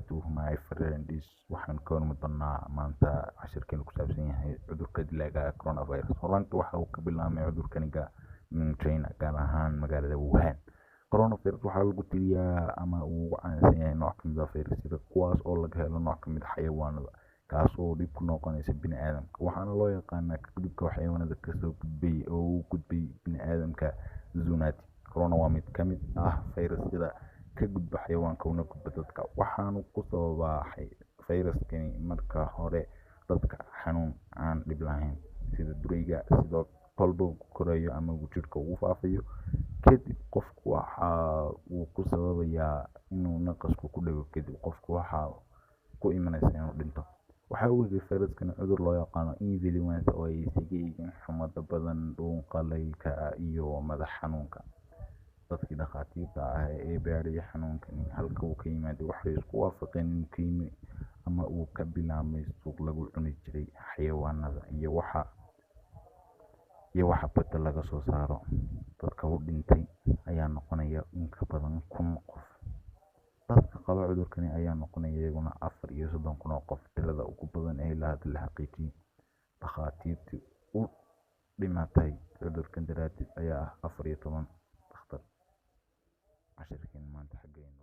wabarakatuh, my friends. Waxaan ka warmi doonaa maanta cashirkeenu ku saabsan yahay cudurka dilaaga coronavirus. Horanta waxa uu ka bilaabmay cudurkaniga China, gaar ahaan magaalada Wuhan. Coronavirus waxaa lagu tiriyaa ama uu ugu caansan yahay nooc ka mid ah fayrasyada, kuwaas oo laga helo nooc ka mid ah xayawaanada, kaas oo dhib ku noqonaysa bini'aadamka. Waxaana loo yaqaanaa gudubka xayawaanada kasoo gudbay oo u gudbay bini'aadamka zoonotic. Corona waa mid ka mid ah fayrasyada ka gudba xayawaanka una gudba dadka, waxaanu ku sababaa fayraskani marka hore dadka xanuun aan dhib lahayn sida durayga, sidoo kolba uu korayo ama uu jidhka ugu faafayo. Kadib qofku waxa uu ku sababayaa inuu naqasku ku dhago, kadib qofku waxa ku imanaysa inuu dhinto. Waxa uu yahay fayraskani cudur loo yaqaano influenza oo ay isaga yihiin xumada badan, dhuun qalaylka iyo madax xanuunka. Dadkii dhakhaatiirta ah ee baadhay xanuunkani halka uu ka yimaaday waxay isku waafaqeen inuu ka yimi ama uu ka bilaabmay suuq lagu cuni jiray xayawaanada iyo waxa badda laga soo saaro. Dadka u dhintay ayaa noqonaya in ka badan 1,000 qof. Dadka qaba cudurkani ayaa noqonaya iyaguna 34,000 oo qof. Tirada ugu badan ee ilaa hadda la xaqiijiyay dhakhaatiirtii u dhimatay cudurkan daraadeed ayaa ah 14 dhakhtar. cashirkeena maanta xaggeena